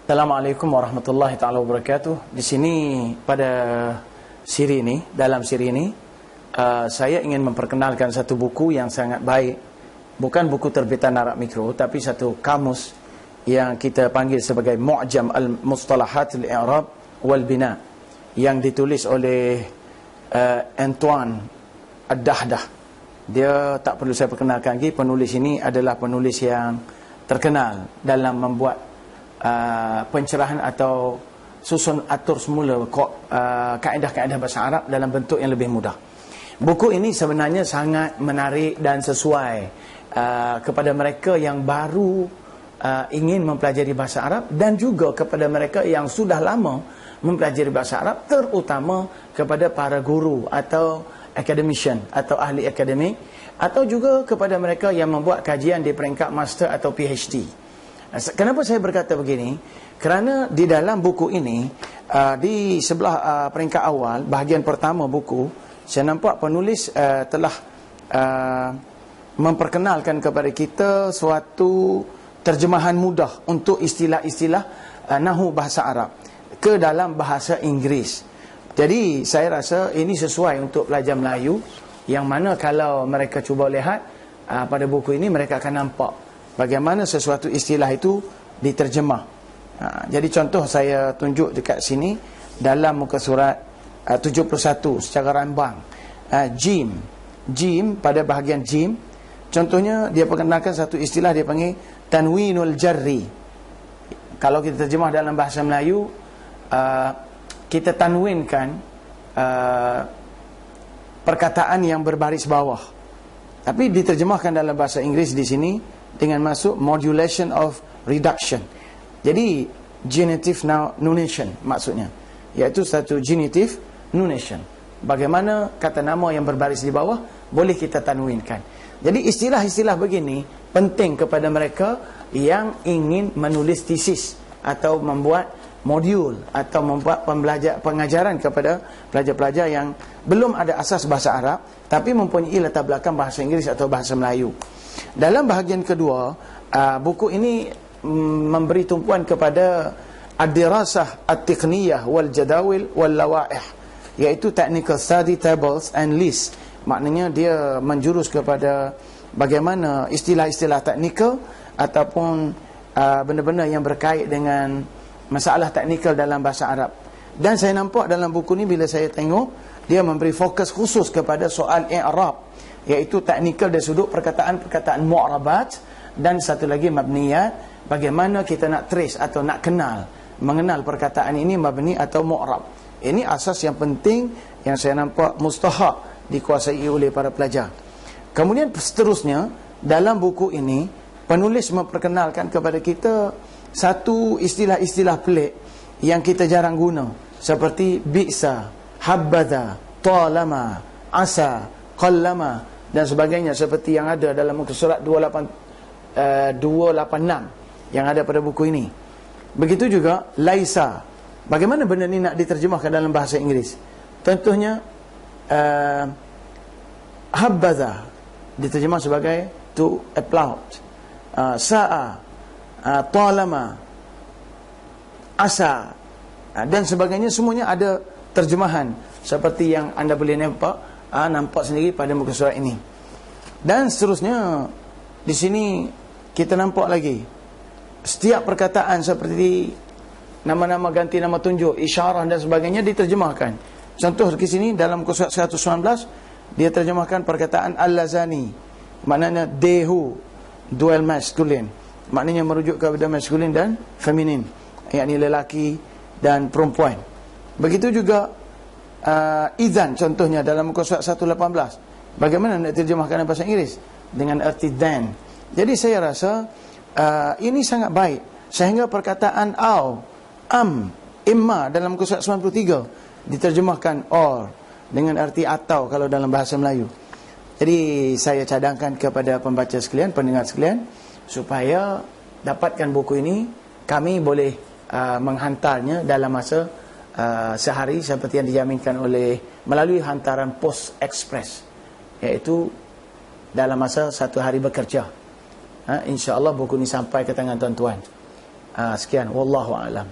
Assalamualaikum warahmatullahi taala wabarakatuh. Di sini pada siri ini, dalam siri ini, saya ingin memperkenalkan satu buku yang sangat baik. Bukan buku terbitan Arab Mikro, tapi satu kamus yang kita panggil sebagai Mu'jam al-Mustalahat al-I'rab wal Bina, yang ditulis oleh Antoine Ad-Dahdah. Dia tak perlu saya perkenalkan lagi, penulis ini adalah penulis yang terkenal dalam membuat pencerahan atau susun atur semula kaedah-kaedah bahasa Arab dalam bentuk yang lebih mudah. Buku ini sebenarnya sangat menarik dan sesuai kepada mereka yang baru ingin mempelajari bahasa Arab, dan juga kepada mereka yang sudah lama mempelajari bahasa Arab, terutama kepada para guru atau academician atau ahli akademik, atau juga kepada mereka yang membuat kajian di peringkat master atau PhD. Kenapa saya berkata begini? Kerana di dalam buku ini, di sebelah peringkat awal, bahagian pertama buku, saya nampak penulis telah memperkenalkan kepada kita suatu terjemahan mudah untuk istilah-istilah nahu bahasa Arab ke dalam bahasa Inggeris. Jadi saya rasa ini sesuai untuk pelajar Melayu, yang mana kalau mereka cuba lihat pada buku ini, mereka akan nampak bagaimana sesuatu istilah itu diterjemah. Jadi contoh saya tunjuk dekat sini dalam muka surat 71 secara rambang. Jim pada bahagian jim, contohnya dia perkenalkan satu istilah, dia panggil tanwinul jarri. Kalau kita terjemah dalam bahasa Melayu, kita tanwinkan perkataan yang berbaris bawah. Tapi diterjemahkan dalam bahasa Inggeris di sini dengan masuk modulation of reduction. Jadi genitive nunation maksudnya, iaitu satu genitive nunation. Bagaimana kata nama yang berbaris di bawah boleh kita tanwinkan. Jadi istilah-istilah begini penting kepada mereka yang ingin menulis tesis atau membuat modul atau membuat pengajaran kepada pelajar-pelajar yang belum ada asas bahasa Arab tapi mempunyai latar belakang bahasa Inggeris atau bahasa Melayu. Dalam bahagian kedua, buku ini memberi tumpuan kepada ad-dirasah at-tiqniyah wal jadawil wal lawaih, iaitu technical study tables and list. Maknanya dia menjurus kepada bagaimana istilah-istilah teknikal ataupun benda-benda yang berkait dengan masalah teknikal dalam bahasa Arab. Dan saya nampak dalam buku ni, bila saya tengok, dia memberi fokus khusus kepada soal i'rab, iaitu teknikal dari sudut perkataan-perkataan mu'rabat, dan satu lagi mabniyat, bagaimana kita nak trace atau nak mengenal perkataan ini mabni atau mu'rab. Ini asas yang penting yang saya nampak mustahak dikuasai oleh para pelajar. Kemudian seterusnya, dalam buku ini penulis memperkenalkan kepada kita satu istilah-istilah pelik yang kita jarang guna, seperti bi'sa, habbadha, talama, asa, qallama dan sebagainya, seperti yang ada dalam muka surat 286 yang ada pada buku ini. Begitu juga laisa. Bagaimana benda ni nak diterjemahkan dalam bahasa Inggeris? Contohnya habbadha diterjemah sebagai to applaud, sa'a, talama, asa dan sebagainya, semuanya ada terjemahan seperti yang anda boleh nampak sendiri pada muka surat ini. Dan seterusnya, di sini kita nampak lagi setiap perkataan seperti nama-nama ganti nama tunjuk, isyarah dan sebagainya diterjemahkan. Contoh di sini dalam muka surat 119, dia terjemahkan perkataan al-lazani, maknanya dehu, dual masculine, maknanya merujuk kepada maskulin dan feminin, yakni lelaki dan perempuan. Begitu juga izan, contohnya dalam muka surat 118, bagaimana nak terjemahkan dalam bahasa Inggeris dengan erti then. Jadi saya rasa ini sangat baik, sehingga perkataan au, am, imma dalam muka surat 93 diterjemahkan or dengan arti atau kalau dalam bahasa Melayu. Jadi saya cadangkan kepada pembaca sekalian, pendengar sekalian, supaya dapatkan buku ini. Kami boleh menghantarnya dalam masa sehari seperti yang dijaminkan melalui hantaran Post Express, iaitu dalam masa 1 hari bekerja. InsyaAllah buku ini sampai ke tangan tuan-tuan. Sekian, wallahu a'lam.